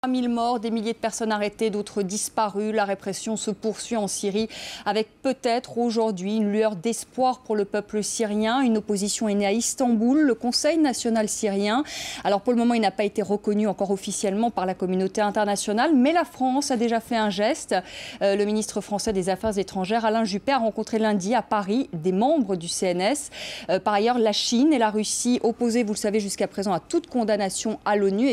3000 morts, des milliers de personnes arrêtées, d'autres disparues. La répression se poursuit en Syrie avec peut-être aujourd'hui une lueur d'espoir pour le peuple syrien. Une opposition est née à Istanbul, le Conseil national syrien. Alors pour le moment, il n'a pas été reconnu encore officiellement par la communauté internationale, mais la France a déjà fait un geste. Le ministre français des Affaires étrangères, Alain Juppé, a rencontré lundi à Paris des membres du CNS. Par ailleurs, la Chine et la Russie, opposées, vous le savez, jusqu'à présent à toute condamnation à l'ONU,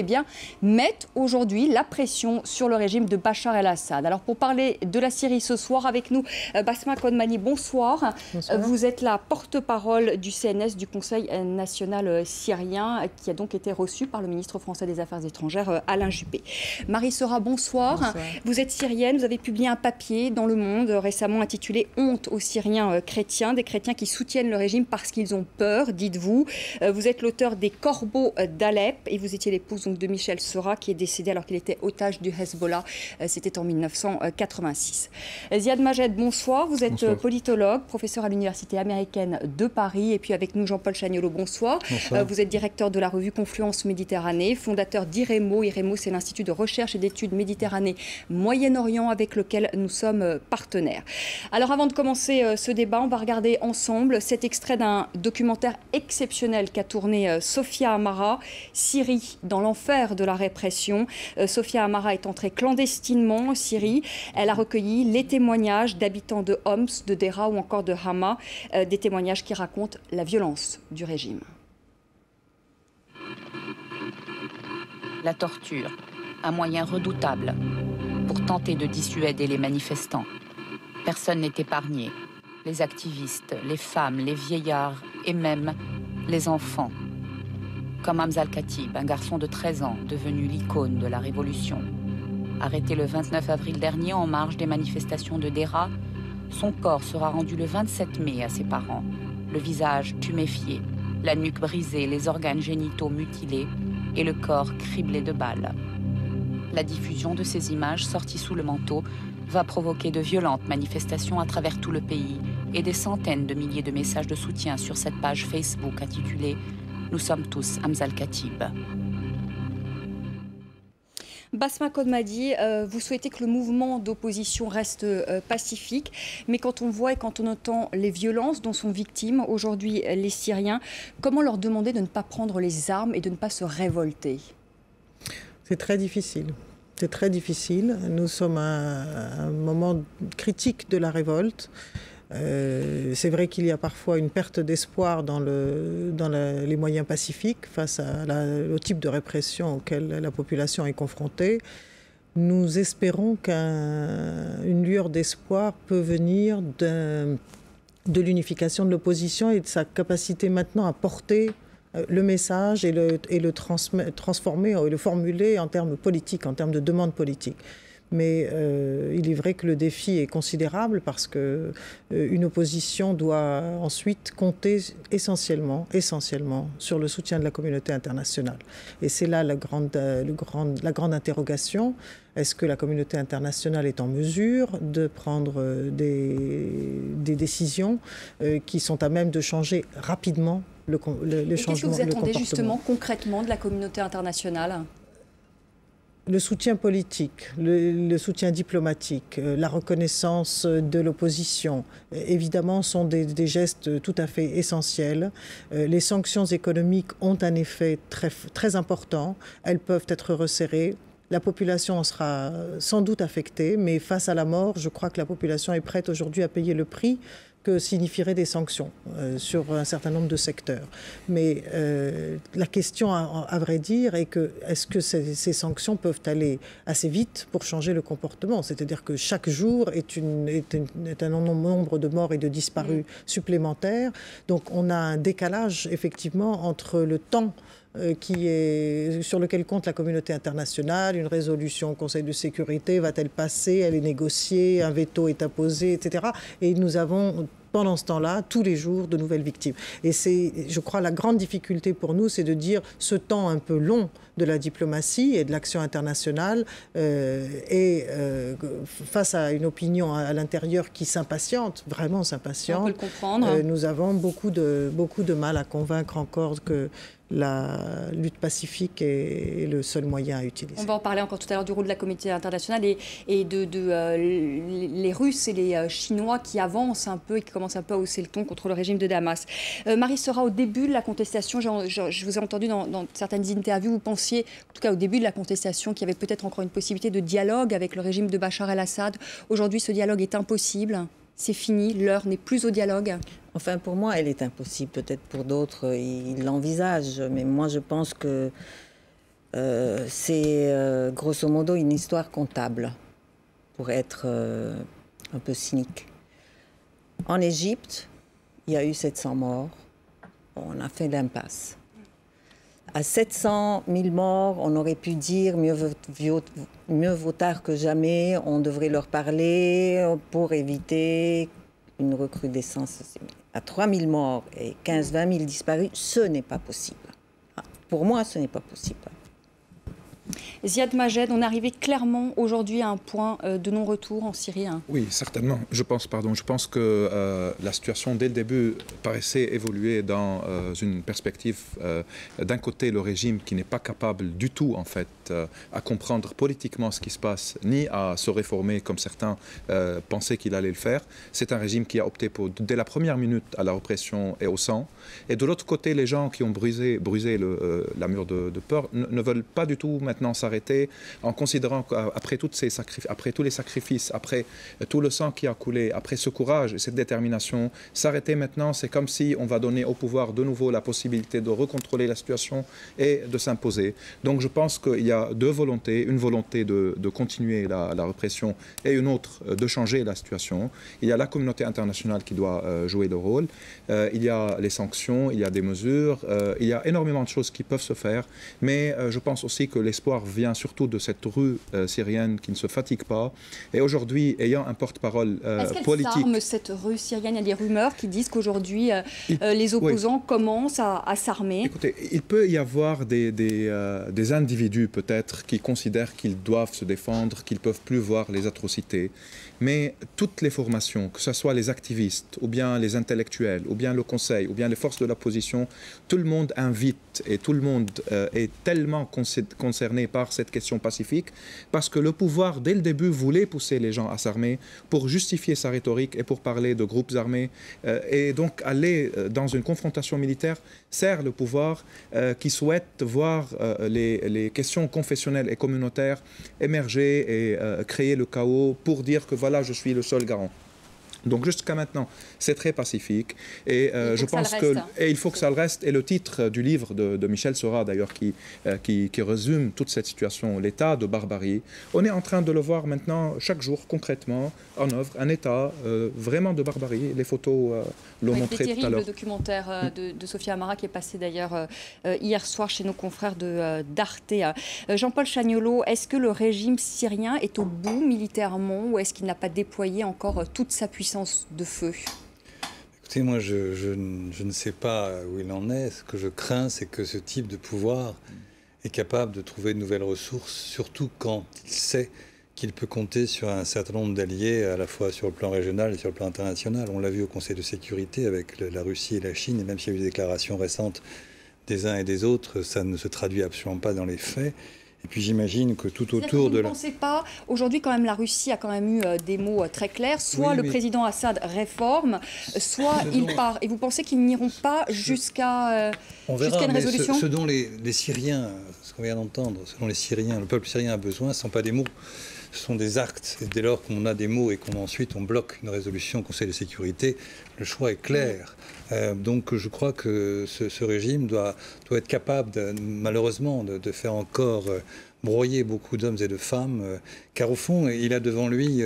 mettent aujourd'hui la pression sur le régime de Bachar el-Assad. Alors pour parler de la Syrie ce soir, avec nous, Basma Kodmani, bonsoir. Bonsoir. Vous êtes la porte-parole du CNS, du Conseil national syrien, qui a donc été reçu par le ministre français des Affaires étrangères, Alain Juppé. Marie Sera, bonsoir. Bonsoir. Vous êtes syrienne, vous avez publié un papier dans Le Monde récemment intitulé « Honte aux Syriens chrétiens », des chrétiens qui soutiennent le régime parce qu'ils ont peur, dites-vous. Vous êtes l'auteur des Corbeaux d'Alep et vous étiez l'épouse de Michel Sera, qui est décédé alors qu'il était otage du Hezbollah. C'était en 1986. Ziad Majed, bonsoir. Vous êtes bonsoir. Politologue, professeur à l'Université américaine de Paris. Et puis avec nous, Jean-Paul Chagnolot, bonsoir. Bonsoir. Vous êtes directeur de la revue Confluence Méditerranée, fondateur d'IREMO. IREMO, c'est l'Institut de recherche et d'études Méditerranée-Moyen-Orient avec lequel nous sommes partenaires. Alors avant de commencer ce débat, on va regarder ensemble cet extrait d'un documentaire exceptionnel qu'a tourné Sophia Amara, Syrie dans l'enfer de la répression. Sophia Amara est entrée clandestinement en Syrie. Elle a recueilli les témoignages d'habitants de Homs, de Dera ou encore de Hama, des témoignages qui racontent la violence du régime. La torture, un moyen redoutable pour tenter de dissuader les manifestants. Personne n'est épargné. Les activistes, les femmes, les vieillards et même les enfants. Comme Hamza Al-Khatib, un garçon de 13 ans devenu l'icône de la révolution. Arrêté le 29 avril dernier en marge des manifestations de Dera, son corps sera rendu le 27 mai à ses parents. Le visage tuméfié, la nuque brisée, les organes génitaux mutilés et le corps criblé de balles. La diffusion de ces images sorties sous le manteau va provoquer de violentes manifestations à travers tout le pays et des centaines de milliers de messages de soutien sur cette page Facebook intitulée « Nous sommes tous Hamza Al-Khatib ». Basma Kodmani, vous souhaitez que le mouvement d'opposition reste pacifique, mais quand on voit et quand on entend les violences dont sont victimes aujourd'hui les Syriens, comment leur demander de ne pas prendre les armes et de ne pas se révolter? C'est très difficile. C'est très difficile. Nous sommes à un moment critique de la révolte. C'est vrai qu'il y a parfois une perte d'espoir dans les moyens pacifiques face au type de répression auquel la population est confrontée. Nous espérons qu'une lueur d'espoir peut venir de l'unification de l'opposition et de sa capacité maintenant à porter le message et le transformer et le formuler en termes politiques, en termes de demande politique. Mais il est vrai que le défi est considérable parce qu'une opposition doit ensuite compter essentiellement sur le soutien de la communauté internationale. Et c'est là la grande interrogation. Est-ce que la communauté internationale est en mesure de prendre des décisions qui sont à même de changer rapidement le changement? Qu'est-ce que vous attendez justement concrètement de la communauté internationale ? Le soutien politique, le soutien diplomatique, la reconnaissance de l'opposition, évidemment, sont des gestes tout à fait essentiels. Les sanctions économiques ont un effet très, très important. Elles peuvent être resserrées. La population en sera sans doute affectée, mais face à la mort, je crois que la population est prête aujourd'hui à payer le prix que signifieraient des sanctions sur un certain nombre de secteurs. Mais la question, à vrai dire, est que est-ce que ces sanctions peuvent aller assez vite pour changer le comportement? C'est-à-dire que chaque jour est un nombre de morts et de disparus supplémentaires. Donc on a un décalage, effectivement, entre le temps sur lequel compte la communauté internationale, une résolution au Conseil de sécurité, va-t-elle passer, elle est négociée, un veto est apposé, etc. Et nous avons pendant ce temps-là, tous les jours, de nouvelles victimes. Et c'est, je crois, la grande difficulté pour nous, c'est de dire ce temps un peu long de la diplomatie et de l'action internationale face à une opinion à l'intérieur qui s'impatiente, vraiment s'impatiente. On peut le comprendre. Nous avons beaucoup de mal à convaincre encore que la lutte pacifique est le seul moyen à utiliser. On va en parler encore tout à l'heure du rôle de la communauté internationale et les Russes et les Chinois qui avancent un peu et qui commencent un peu à hausser le ton contre le régime de Damas. Marie Serra, au début de la contestation, je vous ai entendu dans certaines interviews, vous pensiez, en tout cas au début de la contestation, qu'il y avait peut-être encore une possibilité de dialogue avec le régime de Bachar el-Assad. Aujourd'hui, ce dialogue est impossible. C'est fini, l'heure n'est plus au dialogue. Enfin, pour moi, elle est impossible. Peut-être pour d'autres, ils l'envisagent. Mais moi, je pense que c'est grosso modo une histoire comptable, pour être un peu cynique. En Égypte, il y a eu 700 morts. On a fait l'impasse. À 700 000 morts, on aurait pu dire mieux vaut tard que jamais. On devrait leur parler pour éviter une recrudescence. À 3 000 morts et 15-20 000 disparus, ce n'est pas possible. Pour moi, ce n'est pas possible. Ziad Majed, on est arrivé clairement aujourd'hui à un point de non-retour en Syrie. Oui, certainement. Je pense que la situation, dès le début, paraissait évoluer dans une perspective, d'un côté, le régime qui n'est pas capable du tout, en fait, à comprendre politiquement ce qui se passe, ni à se réformer comme certains pensaient qu'il allait le faire. C'est un régime qui a opté dès la première minute à la répression et au sang. Et de l'autre côté, les gens qui ont brisé la mur de peur ne veulent pas du tout maintenant s'arrêter, en considérant qu'après tous les sacrifices, après tout le sang qui a coulé, après ce courage et cette détermination, s'arrêter maintenant, c'est comme si on va donner au pouvoir de nouveau la possibilité de recontrôler la situation et de s'imposer. Donc je pense qu'il y a deux volontés, une volonté de continuer la répression et une autre de changer la situation. Il y a la communauté internationale qui doit jouer le rôle, il y a les sanctions, il y a des mesures, il y a énormément de choses qui peuvent se faire, mais je pense aussi que l'espoir vient surtout de cette rue syrienne qui ne se fatigue pas. Et aujourd'hui, ayant un porte-parole politique... Est-ce qu'elle s'arme, cette rue syrienne? Il y a des rumeurs qui disent qu'aujourd'hui, les opposants commencent à s'armer. Écoutez, il peut y avoir des individus peut-être qui considèrent qu'ils doivent se défendre, qu'ils ne peuvent plus voir les atrocités. Mais toutes les formations, que ce soit les activistes, ou bien les intellectuels, ou bien le conseil, ou bien les forces de l'opposition, tout le monde invite et tout le monde est tellement concerné par cette question pacifique, parce que le pouvoir, dès le début, voulait pousser les gens à s'armer pour justifier sa rhétorique et pour parler de groupes armés. Et donc, aller dans une confrontation militaire sert le pouvoir qui souhaite voir les questions confessionnelles et communautaires émerger et créer le chaos pour dire que voilà, je suis le seul garant. Donc jusqu'à maintenant, c'est très pacifique et je pense il faut que ça le reste. Et le titre du livre de Michel Serra, d'ailleurs, qui résume toute cette situation, l'état de barbarie, on est en train de le voir maintenant chaque jour concrètement en œuvre, un état vraiment de barbarie. Les photos l'ont montré tout à l'heure. C'est terrible, le documentaire de Sophia Amara qui est passé d'ailleurs hier soir chez nos confrères d'Arte. Jean-Paul Chagnolot, est-ce que le régime syrien est au bout militairement ou est-ce qu'il n'a pas déployé encore toute sa puissance de feu? Écoutez, moi, je ne sais pas où il en est. Ce que je crains, c'est que ce type de pouvoir est capable de trouver de nouvelles ressources, surtout quand il sait qu'il peut compter sur un certain nombre d'alliés, à la fois sur le plan régional et sur le plan international. On l'a vu au Conseil de sécurité avec la Russie et la Chine, et même s'il y a eu des déclarations récentes des uns et des autres, ça ne se traduit absolument pas dans les faits. Et puis j'imagine que tout autour de la... Vous ne pensez pas, aujourd'hui quand même la Russie a quand même eu des mots très clairs, soit le président Assad réforme, soit il part. Et vous pensez qu'ils n'iront pas jusqu'à une résolution? Ce dont les Syriens, ce qu'on vient d'entendre, ce dont les Syriens, le peuple syrien a besoin, ce ne sont pas des mots. Ce sont des actes. Et dès lors qu'on a des mots et qu'ensuite on bloque une résolution au Conseil de sécurité, le choix est clair. Donc je crois que ce régime doit être capable, malheureusement, de faire encore broyer beaucoup d'hommes et de femmes, car au fond, il a devant lui,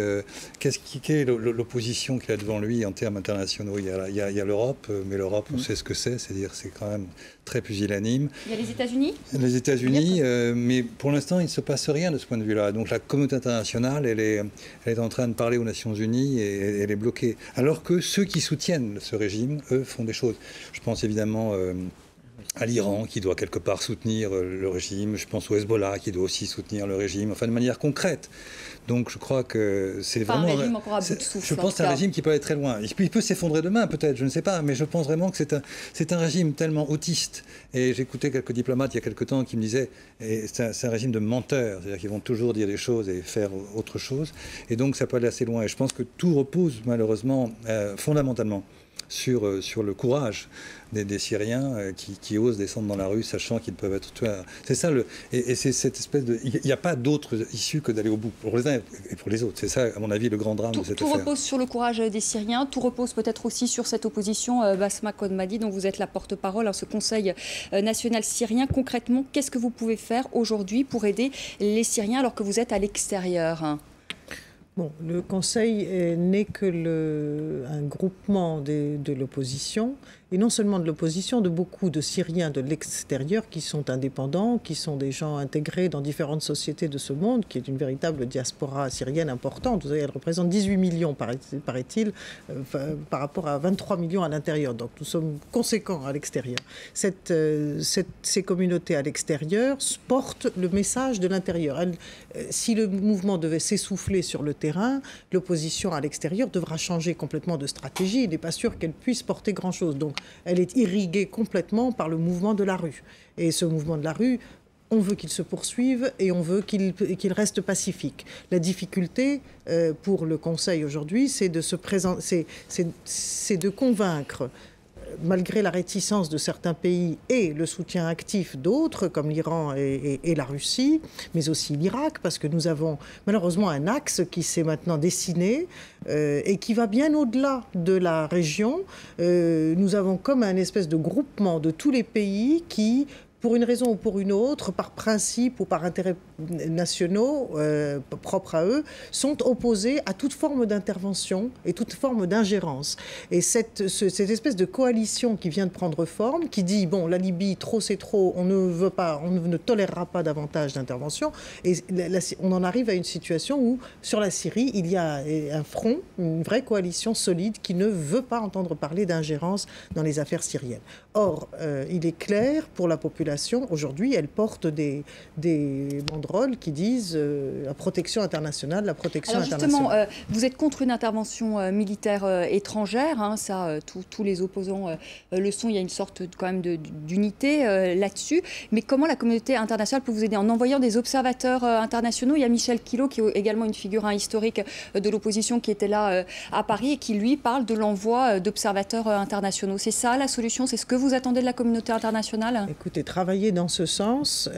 quelle est l'opposition qu'il a devant lui en termes internationaux? Il y a l'Europe, mais l'Europe, on sait ce que c'est-à-dire c'est quand même très pusillanime. Il y a les États-Unis? Les États-Unis, mais pour l'instant, il ne se passe rien de ce point de vue-là. Donc la communauté internationale, elle est en train de parler aux Nations Unies et elle est bloquée. Alors que ceux qui soutiennent ce régime, eux, font des choses. Je pense évidemment à l'Iran qui doit quelque part soutenir le régime. Je pense au Hezbollah qui doit aussi soutenir le régime, enfin de manière concrète. Donc je crois que c'est vraiment... un régime encore à bout de souffle. Je pense que c'est un régime qui peut aller très loin. Il peut s'effondrer demain peut-être, je ne sais pas, mais je pense vraiment que c'est un régime tellement autiste. Et j'écoutais quelques diplomates il y a quelque temps qui me disaient, c'est un régime de menteurs, c'est-à-dire qu'ils vont toujours dire des choses et faire autre chose. Et donc ça peut aller assez loin. Et je pense que tout repose malheureusement fondamentalement sur le courage des Syriens qui osent descendre dans la rue sachant qu'ils peuvent être tués. C'est ça, et c'est cette espèce de... Il n'y a pas d'autre issue que d'aller au bout, pour les uns et pour les autres. C'est ça, à mon avis, le grand drame de cette affaire. Tout repose sur le courage des Syriens, tout repose peut-être aussi sur cette opposition, Basma Khormadi, dont vous êtes la porte-parole à ce Conseil national syrien. Concrètement, qu'est-ce que vous pouvez faire aujourd'hui pour aider les Syriens alors que vous êtes à l'extérieur ? Bon, le Conseil n'est que un groupement de l'opposition, et non seulement de l'opposition, de beaucoup de Syriens de l'extérieur qui sont indépendants, qui sont des gens intégrés dans différentes sociétés de ce monde, qui est une véritable diaspora syrienne importante. Vous savez, elle représente 18 millions, paraît-il, par rapport à 23 millions à l'intérieur. Donc nous sommes conséquents à l'extérieur. Ces communautés à l'extérieur portent le message de l'intérieur. Si le mouvement devait s'essouffler sur le terrain, l'opposition à l'extérieur devra changer complètement de stratégie. Il n'est pas sûr qu'elle puisse porter grand-chose. Donc elle est irriguée complètement par le mouvement de la rue. Et ce mouvement de la rue, on veut qu'il se poursuive et on veut qu'il reste pacifique. La difficulté pour le Conseil aujourd'hui, c'est de convaincre, malgré la réticence de certains pays et le soutien actif d'autres, comme l'Iran et la Russie, mais aussi l'Irak, parce que nous avons malheureusement un axe qui s'est maintenant dessiné et qui va bien au-delà de la région. Nous avons comme un espèce de groupement de tous les pays qui, pour une raison ou pour une autre, par principe ou par intérêts nationaux propres à eux, sont opposés à toute forme d'intervention et toute forme d'ingérence. Et cette espèce de coalition qui vient de prendre forme, qui dit, bon, la Libye, trop c'est trop, on ne tolérera pas davantage d'intervention, et on en arrive à une situation où, sur la Syrie, il y a un front, une vraie coalition solide qui ne veut pas entendre parler d'ingérence dans les affaires syriennes. Or, il est clair pour la population, aujourd'hui, elle porte des banderoles qui disent la protection internationale, la protection internationale. Alors justement, vous êtes contre une intervention militaire étrangère, hein, ça, tous les opposants le sont, il y a une sorte quand même d'unité là-dessus. Mais comment la communauté internationale peut vous aider? En envoyant des observateurs internationaux. Il y a Michel Quillot, qui est également une figure historique de l'opposition, qui était là à Paris et qui, lui, parle de l'envoi d'observateurs internationaux. C'est ça la solution? C'est ce que vous attendez de la communauté internationale? Écoutez, travailler dans ce sens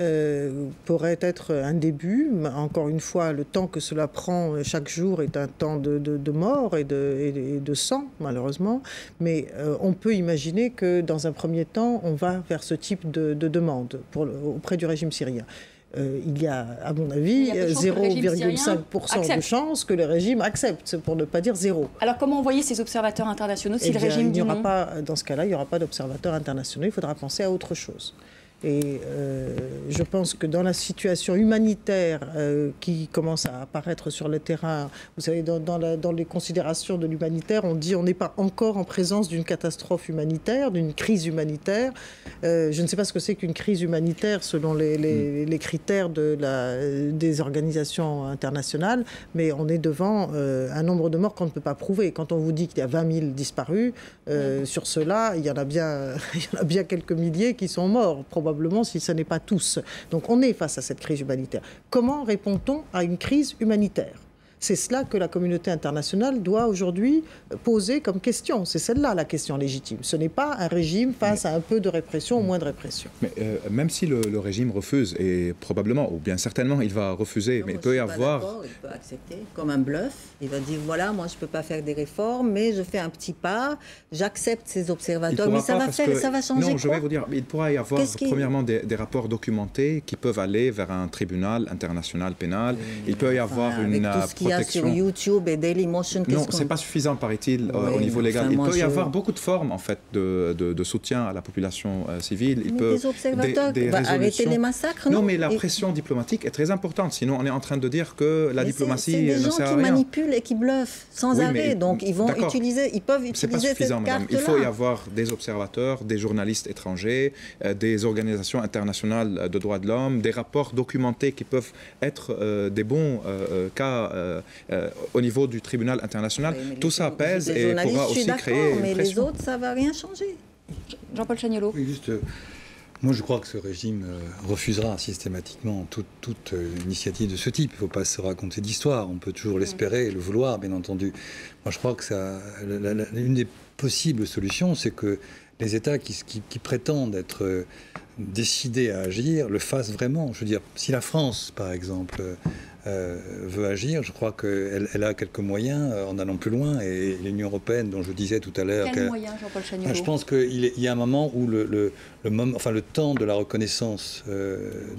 pourrait être un début. Encore une fois, le temps que cela prend chaque jour est un temps de mort et de sang, malheureusement. Mais on peut imaginer que, dans un premier temps, on va vers ce type de demande auprès du régime syrien. Il y a, à mon avis, 0,5% de chances que le régime accepte, pour ne pas dire zéro. Alors comment envoyer ces observateurs internationaux si le régime dit non? Dans ce cas-là, il n'y aura pas d'observateurs internationaux, il faudra penser à autre chose. Et je pense que dans la situation humanitaire qui commence à apparaître sur le terrain, vous savez, dans les considérations de l'humanitaire, on dit on n'est pas encore en présence d'une catastrophe humanitaire, d'une crise humanitaire. Je ne sais pas ce que c'est qu'une crise humanitaire selon les critères des organisations internationales, mais on est devant un nombre de morts qu'on ne peut pas prouver. Quand on vous dit qu'il y a 20 000 disparus, sur ceux-là, il y en a bien quelques milliers qui sont morts, probablement, si ce n'est pas tous. Donc on est face à cette crise humanitaire. Comment répond-on à une crise humanitaire? C'est cela que la communauté internationale doit aujourd'hui poser comme question. C'est celle-là la question légitime. Ce n'est pas un régime face à un peu de répression ou moins de répression. Mais même si le régime refuse, et probablement, ou bien certainement, il va refuser, Non, mais il moi, peut y je suis pas avoir... d'accord, il peut accepter comme un bluff. Il va dire, voilà, moi je ne peux pas faire des réformes, mais je fais un petit pas, j'accepte ces observateurs. Mais ça va changer Non, je vais vous dire, il pourra y avoir premièrement des rapports documentés qui peuvent aller vers un tribunal international pénal. Il peut y avoir une avec tout ce qu'il y a protection... sur YouTube et Dailymotion, Non, ce n'est pas suffisant, paraît-il, au niveau légal. Il peut y avoir beaucoup de formes, en fait, de soutien à la population civile. Mais des observateurs, arrêter les massacres, non? Non, mais la pression diplomatique est très importante. Sinon, on est en train de dire que la diplomatie ne sert à rien. C'est des gens qui manipulent et qui bluffent sans arrêt. Donc, ils peuvent utiliser C'est pas suffisant, madame. Il faut y avoir des observateurs, des journalistes étrangers, des organisations internationales de droits de l'homme, des rapports documentés qui peuvent être des bons cas au niveau du tribunal international. Tout ça pèse et pourra aussi créer une mais pression. les autres, ça ne va rien changer. Jean-Paul Chagnolot. Oui, juste, moi, je crois que ce régime refusera systématiquement toute initiative de ce type. Il ne faut pas se raconter d'histoire. On peut toujours l'espérer et le vouloir, bien entendu. Moi, je crois que l'une des possibles solutions, c'est que les États qui prétendent être décidés à agir le fassent vraiment. Je veux dire, si la France, par exemple, veut agir, je crois qu'elle a quelques moyens en allant plus loin. Et l'Union européenne, dont je disais tout à l'heure... Quels moyens, Jean-Paul Chagnolot? Je pense qu'il y a un moment où le temps de la reconnaissance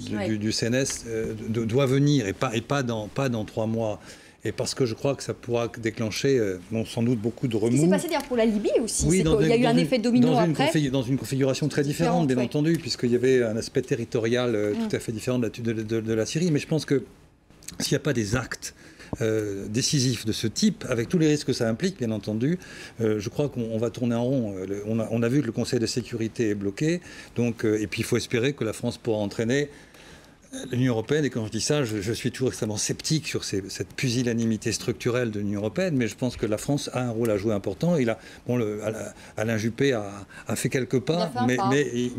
du CNS doit venir, et pas dans 3 mois. Et parce que je crois que ça pourra déclencher sans doute beaucoup de remous. Ce qui s'est passé d'ailleurs pour la Libye aussi. Oui, il y a eu un effet domino après. Dans une configuration très différente, bien entendu, puisqu'il y avait un aspect territorial tout à fait différent de la Syrie. Mais je pense que s'il n'y a pas des actes décisifs de ce type, avec tous les risques que ça implique, bien entendu, je crois qu'on va tourner en rond. On a vu que le Conseil de sécurité est bloqué, donc, et puis il faut espérer que la France pourra entraîner l'Union européenne. Et quand je dis ça, je suis toujours extrêmement sceptique sur cette pusillanimité structurelle de l'Union européenne, mais je pense que la France a un rôle à jouer important. Alain Juppé a fait quelques pas, mais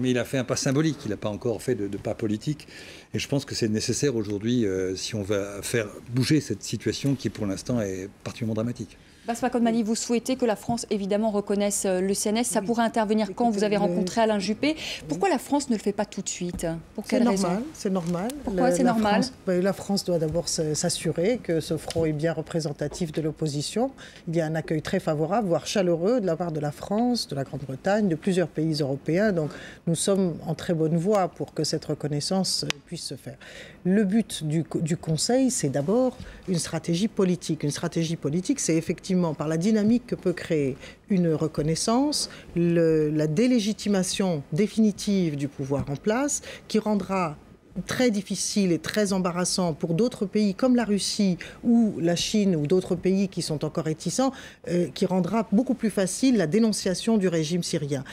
il a fait un pas symbolique. Il n'a pas encore fait de pas politique. Et je pense que c'est nécessaire aujourd'hui si on va faire bouger cette situation qui, pour l'instant, est particulièrement dramatique. Basse Makotmani, vous souhaitez que la France, évidemment, reconnaisse le CNS. Ça pourrait intervenir quand vous avez rencontré Alain Juppé. Pourquoi la France ne le fait pas tout de suite? Pour quelle raison? C'est normal. Pourquoi c'est normal? La France doit d'abord s'assurer que ce front est bien représentatif de l'opposition. Il y a un accueil très favorable, voire chaleureux, de la part de la France, de la Grande-Bretagne, de plusieurs pays européens. Donc nous sommes en très bonne voie pour que cette reconnaissance puisse se faire. Le but du Conseil, c'est d'abord une stratégie politique. Une stratégie politique, c'est effectivement par la dynamique que peut créer une reconnaissance, la délégitimation définitive du pouvoir en place, qui rendra très difficile et très embarrassant pour d'autres pays comme la Russie ou la Chine ou d'autres pays qui sont encore réticents, qui rendra beaucoup plus facile la dénonciation du régime syrien.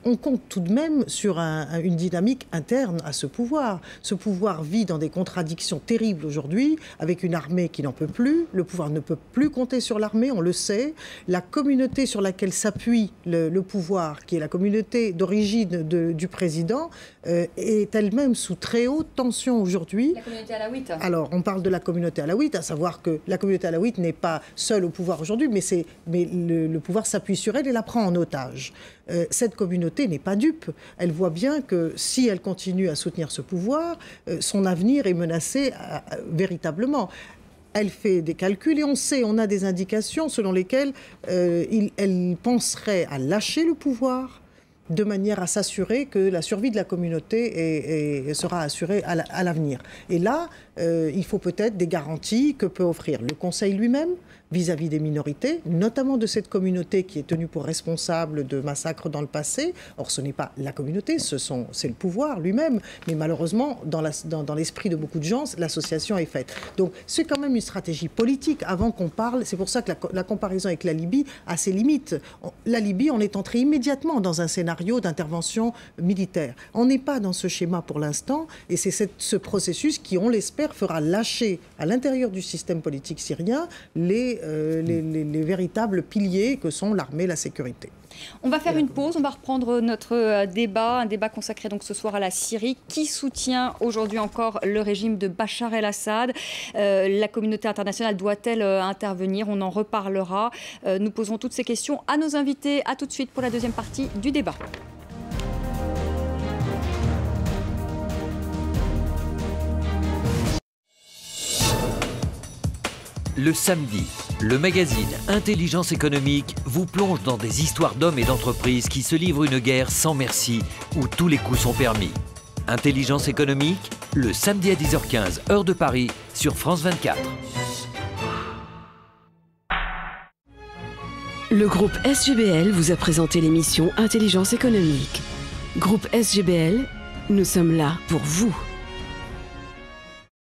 On compte tout de même sur une dynamique interne à ce pouvoir. Ce pouvoir vit dans des contradictions terribles aujourd'hui, avec une armée qui n'en peut plus. Le pouvoir ne peut plus compter sur l'armée, on le sait. La communauté sur laquelle s'appuie le pouvoir, qui est la communauté d'origine du président, est elle-même sous très haute tension aujourd'hui. La communauté alaouite. Alors, on parle de la communauté alaouite, à savoir que la communauté alaouite n'est pas seule au pouvoir aujourd'hui, mais le pouvoir s'appuie sur elle et la prend en otage. Cette communauté n'est pas dupe. Elle voit bien que si elle continue à soutenir ce pouvoir, son avenir est menacé véritablement. Elle fait des calculs et on a des indications selon lesquelles elle penserait à lâcher le pouvoir de manière à s'assurer que la survie de la communauté sera assurée à l'avenir. Et là, il faut peut-être des garanties que peut offrir le Conseil lui-même vis-à-vis des minorités, notamment de cette communauté qui est tenue pour responsable de massacres dans le passé. Or, ce n'est pas la communauté, c'est le pouvoir lui-même. Mais malheureusement, dans l'esprit de beaucoup de gens, l'association est faite. Donc, c'est quand même une stratégie politique avant qu'on parle. C'est pour ça que la comparaison avec la Libye a ses limites. La Libye, on est entré immédiatement dans un scénario d'intervention militaire. On n'est pas dans ce schéma pour l'instant, et c'est ce processus qui, on l'espère, guerre fera lâcher à l'intérieur du système politique syrien les véritables piliers que sont l'armée et la sécurité. On va faire une pause, on va reprendre notre débat, un débat consacré donc ce soir à la Syrie. Qui soutient aujourd'hui encore le régime de Bachar el-Assad? La communauté internationale doit-elle intervenir? On en reparlera. Nous poserons toutes ces questions à nos invités. À tout de suite pour la deuxième partie du débat. Le samedi, le magazine Intelligence économique vous plonge dans des histoires d'hommes et d'entreprises qui se livrent une guerre sans merci, où tous les coups sont permis. Intelligence économique, le samedi à 10h15, heure de Paris, sur France 24. Le groupe SGBL vous a présenté l'émission Intelligence économique. Groupe SGBL, nous sommes là pour vous.